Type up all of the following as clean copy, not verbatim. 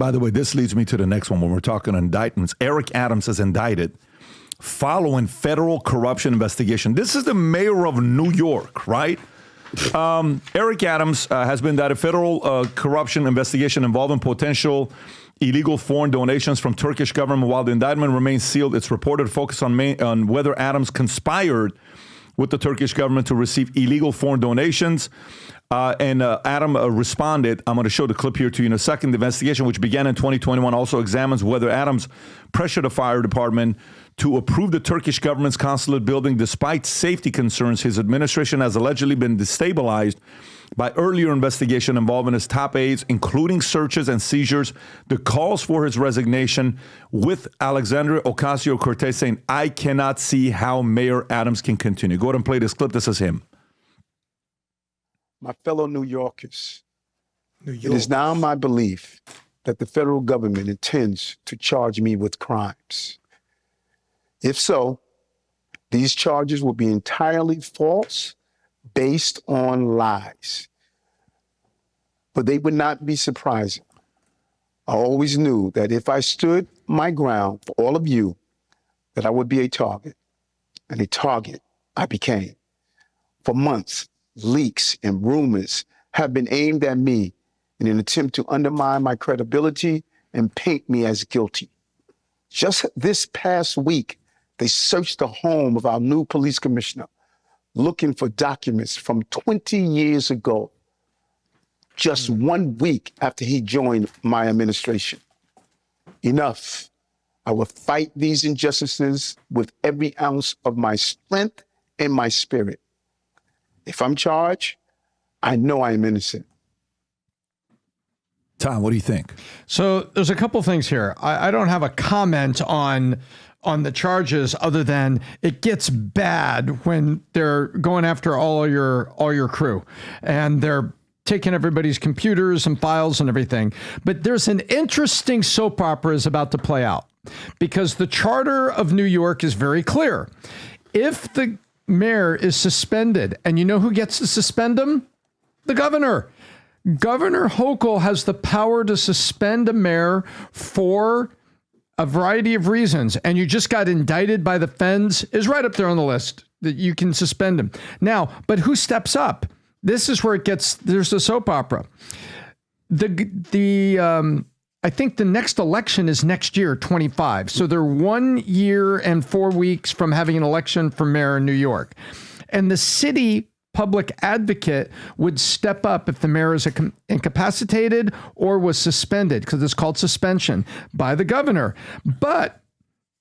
by the way, this leads me to the next one when we're talking indictments. Eric Adams is indicted following federal corruption investigation. This is the mayor of New York, right? Eric Adams has been indicted federal corruption investigation involving potential illegal foreign donations from Turkish government. While the indictment remains sealed, it's reported to focus on whether Adams conspired with the Turkish government to receive illegal foreign donations. Adam responded. I'm going to show the clip here to you in a second. The investigation, which began in 2021, also examines whether Adams pressured the fire department to approve the Turkish government's consulate building despite safety concerns. His administration has allegedly been destabilized by earlier investigation involving his top aides, including searches and seizures. The calls for his resignation, with Alexandria Ocasio-Cortez saying, "I cannot see how Mayor Adams can continue." Go ahead and play this clip. This is him. My fellow New Yorkers, it is now my belief that the federal government intends to charge me with crimes. If so, these charges will be entirely false, based on lies. But they would not be surprising. I always knew that if I stood my ground for all of you, that I would be a target. And a target I became. For months, leaks and rumors have been aimed at me in an attempt to undermine my credibility and paint me as guilty. Just this past week, they searched the home of our new police commissioner, looking for documents from 20 years ago, just 1 week after he joined my administration. Enough. I will fight these injustices with every ounce of my strength and my spirit. If I'm charged, I know I am innocent. Tom, what do you think? So there's a couple things here. I don't have a comment on the charges other than it gets bad when they're going after all your crew and they're taking everybody's computers and files and everything. But there's an interesting soap opera is about to play out because the Charter of New York is very clear. If the mayor is suspended, and you know who gets to suspend him? The governor. Governor Hochul has the power to suspend a mayor for a variety of reasons, and you just got indicted by the feds is right up there on the list that you can suspend him. Now, but who steps up? This is where it gets, there's a soap opera. I think the next election is next year, 25. So they're 1 year and 4 weeks from having an election for mayor in New York. And the city public advocate would step up if the mayor is incapacitated or was suspended, because it's called suspension, by the governor. But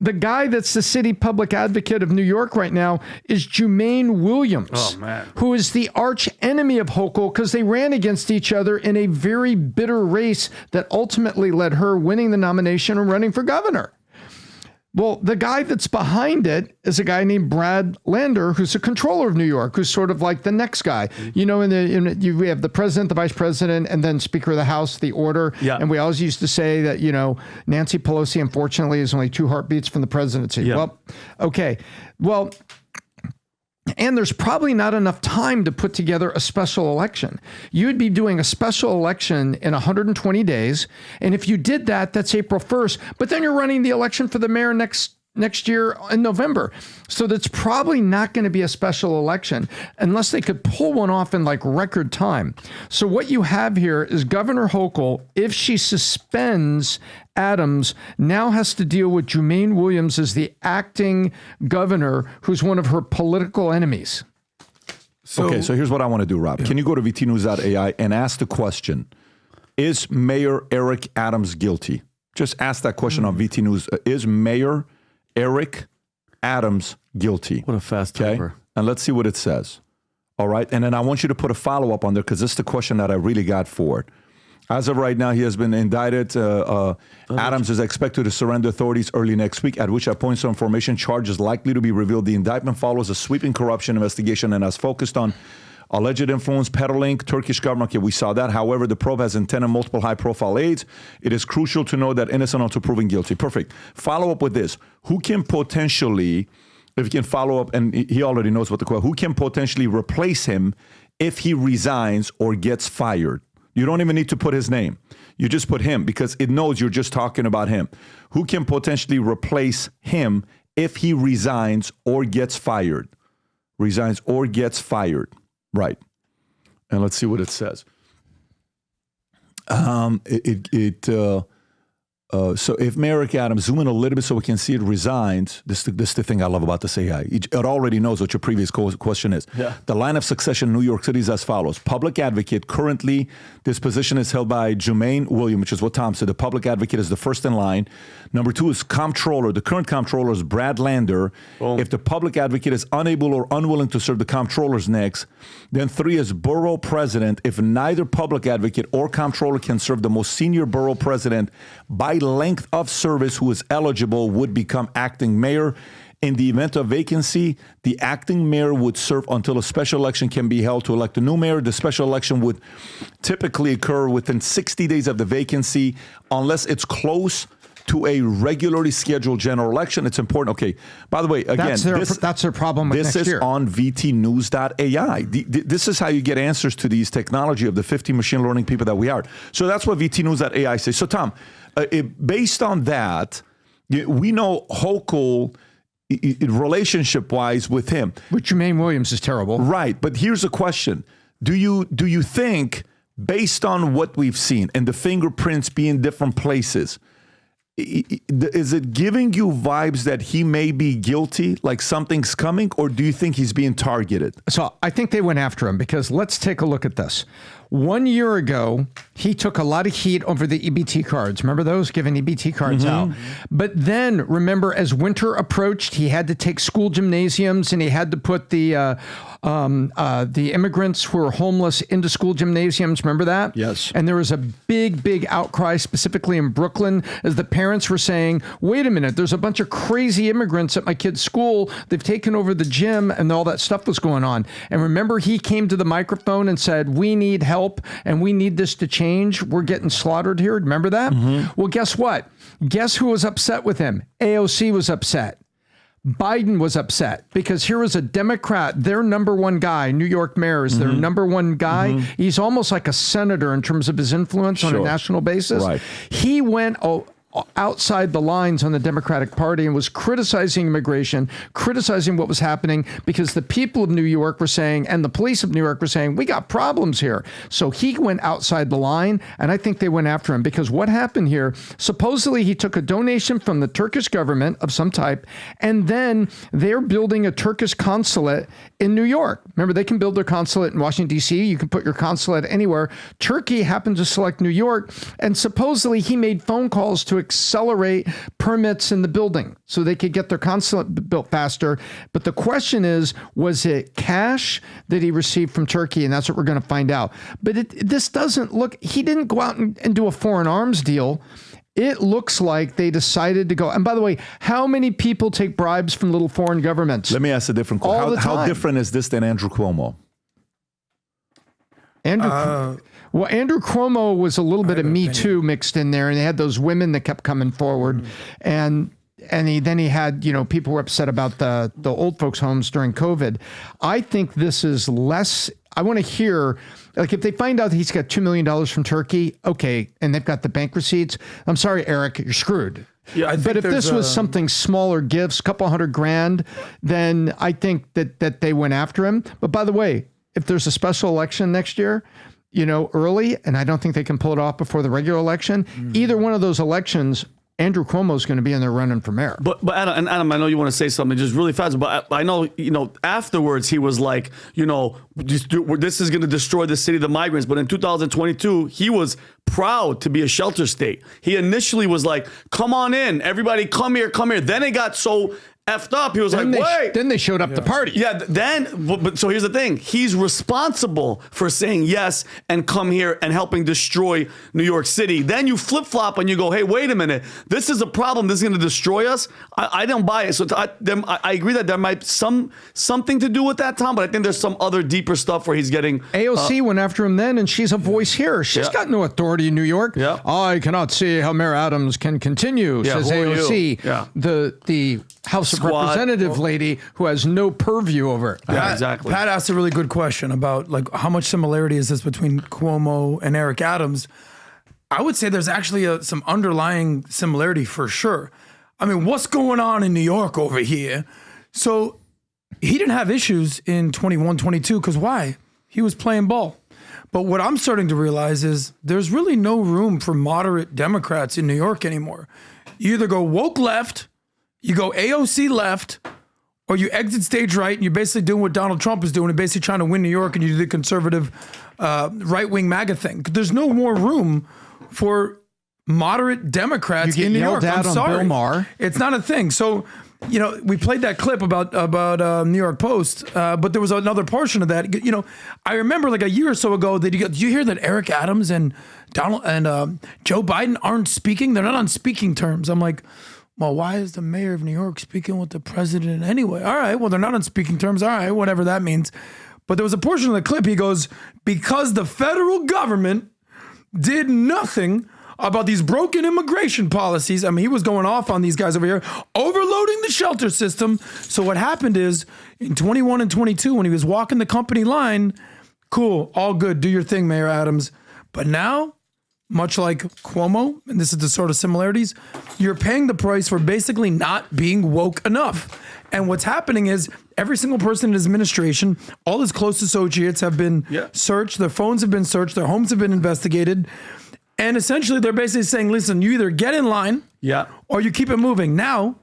the guy that's the city public advocate of New York right now is Jumaine Williams, who is the arch enemy of Hochul because they ran against each other in a very bitter race that ultimately led her winning the nomination and running for governor. Well, the guy that's behind it is a guy named Brad Lander, who's a controller of New York, who's sort of like the next guy. You know, we have the president, the vice president, and then Speaker of the House, the order. Yeah. And we always used to say that, you know, Nancy Pelosi, unfortunately, is only 2 heartbeats from the presidency. Yeah. Well, okay. Well, and there's probably not enough time to put together a special election. You'd be doing a special election in 120 days. And if you did that, that's April 1st. But then you're running the election for the mayor next year in November. So that's probably not going to be a special election unless they could pull one off in like record time. So what you have here is Governor Hochul, if she suspends Adams, now has to deal with Jumaine Williams as the acting governor, who's one of her political enemies. So here's what I want to do, Rob. Yeah. Can you go to vtnews.ai and ask the question, is Mayor Eric Adams guilty? Just ask that question on VT News. Is Mayor Eric Adams guilty? What a fast typer. And let's see what it says. All right. And then I want you to put a follow-up on there because this is the question that I really got for it. As of right now, he has been indicted. Adams is expected to surrender authorities early next week, at which point some information charges likely to be revealed. The indictment follows a sweeping corruption investigation and has focused on alleged influence peddling, Turkish government. Okay, we saw that. However, the probe has intended multiple high-profile aides. It is crucial to know that innocent until proven guilty. Perfect. Follow up with this. Who can potentially, if you can follow up, and he already knows what the question, who can potentially replace him if he resigns or gets fired? You don't even need to put his name. You just put him because it knows you're just talking about him. Who can potentially replace him if he resigns or gets fired? Resigns or gets fired. Right. And let's see what it says. So if Eric Adams, zoom in a little bit so we can see it, resigns, this is the thing I love about this AI. It already knows what your previous question is. Yeah. The line of succession in New York City is as follows. Public advocate, currently this position is held by Jermaine Williams, which is what Tom said. The public advocate is the first in line. Number 2 is comptroller. The current comptroller is Brad Lander. Boom. If the public advocate is unable or unwilling to serve, the comptroller's next. Then 3 is borough president. If neither public advocate or comptroller can serve, the most senior borough president by length of service who is eligible would become acting mayor. In the event of vacancy, the acting mayor would serve until a special election can be held to elect a new mayor. The special election would typically occur within 60 days of the vacancy, unless it's close to a regularly scheduled general election. It's important. Okay. By the way, again, that's their problem with this next year. This is on vtnews.ai. This is how you get answers to these technology of the 50 machine learning people that we are. So that's what vtnews.ai says. So Tom, based on that, we know Hochul, relationship-wise with him. But Jermaine Williams is terrible. Right. But here's a question. Do you think, based on what we've seen and the fingerprints being different places, is it giving you vibes that he may be guilty, like something's coming, or do you think he's being targeted? So I think they went after him because let's take a look at this. 1 year ago, he took a lot of heat over the EBT cards. Remember those? Giving EBT cards out. But then, remember, as winter approached, he had to take school gymnasiums and he had to put the immigrants who were homeless into school gymnasiums. Remember that? Yes. And there was a big outcry, specifically in Brooklyn, as the parents were saying, wait a minute, there's a bunch of crazy immigrants at my kid's school. They've taken over the gym, and all that stuff was going on. And remember, he came to the microphone and said, we need help and we need this to change. We're getting slaughtered here. Remember that? Well, guess what? Guess who was upset with him? AOC was upset. Biden was upset because here was a Democrat, their number one guy, New York mayor is their number one guy. He's almost like a senator in terms of his influence on a national basis. Right. He went outside the lines on the Democratic Party and was criticizing immigration, criticizing what was happening because the people of New York were saying, and the police of New York were saying, we got problems here. So he went outside the line, and I think they went after him because what happened here, supposedly he took a donation from the Turkish government of some type, and then they're building a Turkish consulate in New York. Remember, they can build their consulate in Washington, D.C. You can put your consulate anywhere. Turkey happened to select New York, and supposedly he made phone calls to accelerate permits in the building so they could get their consulate built faster. But the question is, was it cash that he received from Turkey? And that's what we're going to find out. But this doesn't look, he didn't go out and do a foreign arms deal. It looks like they decided to go. And by the way, how many people take bribes from little foreign governments? Let me ask a different question. How different is this than Andrew Cuomo? Well, Andrew Cuomo was a little bit of Me Too mixed in there, and they had those women that kept coming forward, and he had, people were upset about the old folks' homes during COVID. I think this is less. I want to hear, like, if they find out that he's got $2 million from Turkey, okay, and they've got the bank receipts. I'm sorry, Eric, you're screwed. Yeah, but if this was something smaller gifts, a couple $100,000, then I think that they went after him. But by the way, if there's a special election next year, early, and I don't think they can pull it off before the regular election, either one of those elections, Andrew Cuomo is going to be in there running for mayor. But Adam, I know you want to say something just really fast, but I know, afterwards he was like, this is going to destroy the city of the migrants. But in 2022, he was proud to be a shelter state. He initially was like, come on in, everybody come here. Then it got so effed up. He was wait. Then they showed up the party. Yeah, but so here's the thing. He's responsible for saying yes and come here and helping destroy New York City. Then you flip-flop and you go, hey, wait a minute. This is a problem. This is going to destroy us. I don't buy it. So I agree that there might be something to do with that, Tom, but I think there's some other deeper stuff where he's getting... AOC went after him then, and she's a voice here. She's got no authority in New York. Yeah. I cannot see how Mayor Adams can continue, says AOC. Yeah. The House of Representative lady who has no purview over it. Yeah, exactly. Pat asked a really good question about how much similarity is this between Cuomo and Eric Adams. I would say there's actually some underlying similarity for sure. I mean, what's going on in New York over here? So he didn't have issues in 21, 22, because why? He was playing ball. But what I'm starting to realize is there's really no room for moderate Democrats in New York anymore. You either go woke left, you go AOC left, or you exit stage right, and you're basically doing what Donald Trump is doing, and basically trying to win New York, and you do the conservative right-wing MAGA thing. There's no more room for moderate Democrats in New York. I'm sorry. Bill Maher. It's not a thing. So, you know, we played that clip about New York Post, but there was another portion of that. You know, I remember like a year or so ago, did you hear that Eric Adams and Donald and Joe Biden aren't speaking? They're not on speaking terms. I'm like, well, why is the mayor of New York speaking with the president anyway? All right, well, they're not on speaking terms. All right, whatever that means. But there was a portion of the clip, he goes, because the federal government did nothing about these broken immigration policies. I mean, he was going off on these guys over here, overloading the shelter system. So what happened is in 21 and 22, when he was walking the company line, cool, all good, do your thing, Mayor Adams. But now, much like Cuomo, and this is the sort of similarities, you're paying the price for basically not being woke enough. And what's happening is every single person in his administration, all his close associates have been searched, their phones have been searched, their homes have been investigated. And essentially they're basically saying, listen, you either get in line or you keep it moving. Now,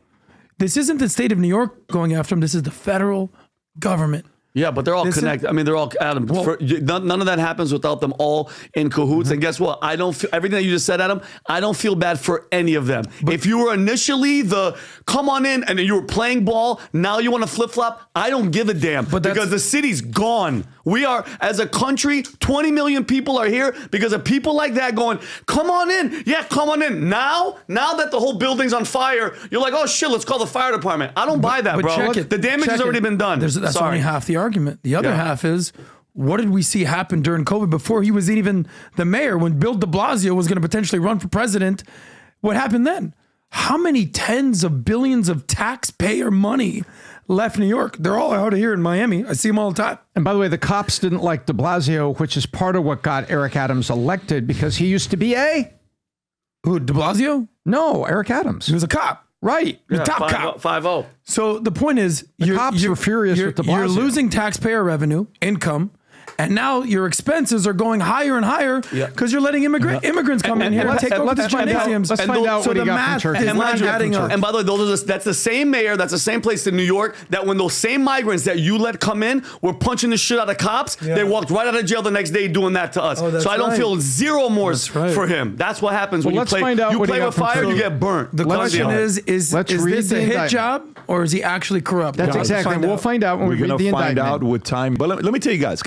this isn't the state of New York going after him. This is the federal government. Yeah, but they're all connected. I mean, they're all, Adam, none of that happens without them all in cahoots. Mm-hmm. And guess what? I don't feel, everything that you just said, Adam, I don't feel bad for any of them. But if you were initially come on in and you were playing ball, now you want to flip-flop, I don't give a damn. Because the city's gone. We are, as a country, 20 million people are here because of people like that going, come on in. Yeah, come on in. Now that the whole building's on fire, you're like, oh shit, let's call the fire department. I don't buy that, bro. Check it. The damage has already been done. That's only half the argument. The other half is, what did we see happen during COVID before he was even the mayor, when Bill de Blasio was going to potentially run for president? What happened then? How many tens of billions of taxpayer money left New York? They're all out of here in Miami. I see them all the time. And by the way, the cops didn't like de Blasio, which is part of what got Eric Adams elected, because he used to be Who, de Blasio? No, Eric Adams. He was a cop. Right. The top cop. 5-0. So the point is, the cops were furious with de Blasio. You're losing taxpayer revenue, income, and now your expenses are going higher and higher because you're letting immigrants come in here and take over the gymnasiums. Let's find out what he got from Turkey. Is not adding up. And by the way, that's the same mayor, that's the same place in New York, that when those same migrants that you let come in were punching the shit out of cops, they walked right out of jail the next day doing that to us. So I don't feel zero remorse for him. That's what happens when you play with fire, you get burnt. The question is this a hit job or is he actually corrupt? That's exactly. We'll find out when we read the indictment. We're going to find out with time. But let me tell you guys,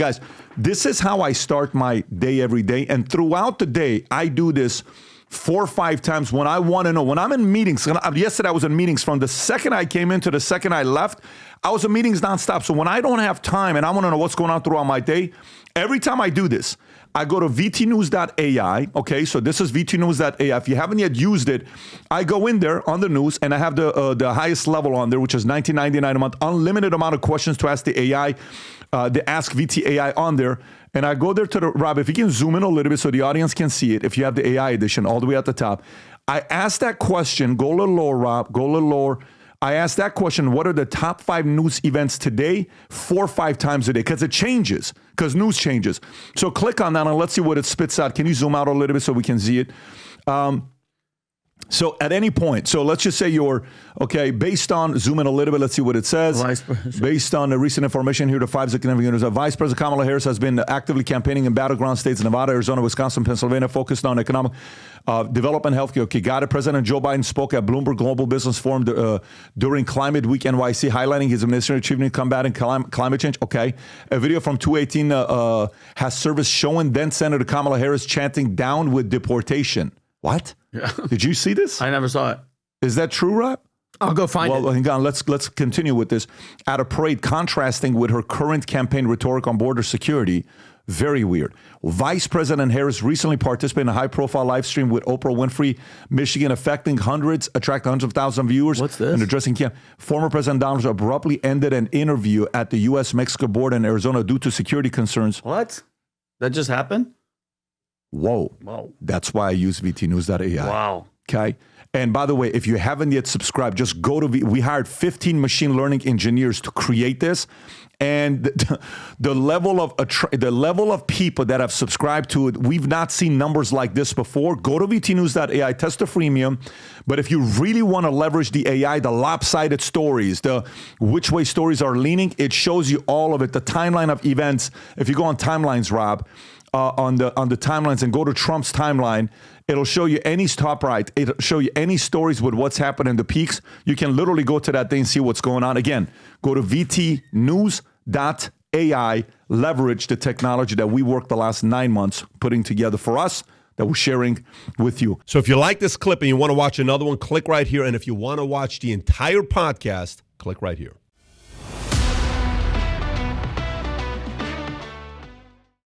this is how I start my day every day. And throughout the day, I do this 4 or 5 times when I want to know. When I'm in meetings, yesterday I was in meetings from the second I came in to the second I left. I was in meetings nonstop. So when I don't have time and I want to know what's going on throughout my day, every time I do this, I go to vtnews.ai. Okay, so this is vtnews.ai. If you haven't yet used it, I go in there on the news and I have the highest level on there, which is $19.99 a month, unlimited amount of questions to ask the AI, the Ask VT AI on there. And I go there to Rob, if you can zoom in a little bit so the audience can see it, if you have the AI edition all the way at the top. I ask that question, go a little lower, Rob, go a little lower. I ask that question, what are the top 5 news events today, 4 or 5 times a day? Because it changes, because news changes. So click on that and let's see what it spits out. Can you zoom out a little bit so we can see it? So at any point, so let's just say you're, based on, zoom in a little bit, let's see what it says. Based on the recent information here, the 5 significant news. Vice President Kamala Harris has been actively campaigning in battleground states, Nevada, Arizona, Wisconsin, Pennsylvania, focused on economic development, healthcare. Okay, got it. President Joe Biden spoke at Bloomberg Global Business Forum during Climate Week NYC, highlighting his administration achievement in combating climate change. Okay. A video from 218 has surfaced showing then Senator Kamala Harris chanting down with deportation. What? Yeah. Did you see this? I never saw it. Is that true, Rob? I'll go find it. Well, hang on. Let's continue with this. At a parade, contrasting with her current campaign rhetoric on border security. Very weird. Vice President Harris recently participated in a high-profile live stream with Oprah Winfrey, Michigan, attracting hundreds of thousands of viewers. What's this? And addressing camp. Former President Donald Trump abruptly ended an interview at the U.S.-Mexico border in Arizona due to security concerns. What? That just happened? Whoa. That's why I use VTnews.ai. Wow. Okay. And by the way, if you haven't yet subscribed, just go to we hired 15 machine learning engineers to create this. And the level of people that have subscribed to it, we've not seen numbers like this before. Go to VTnews.ai, test the freemium. But if you really want to leverage the AI, the lopsided stories, the which way stories are leaning, it shows you all of it, the timeline of events. If you go on timelines, Rob, on the timelines and go to Trump's timeline, it'll show you any top right. It'll show you any stories with what's happened in the peaks. You can literally go to that thing and see what's going on. Again, go to VTnews.ai, leverage the technology that we worked the last 9 months putting together for us that we're sharing with you. So if you like this clip and you want to watch another one, click right here. And if you want to watch the entire podcast, click right here.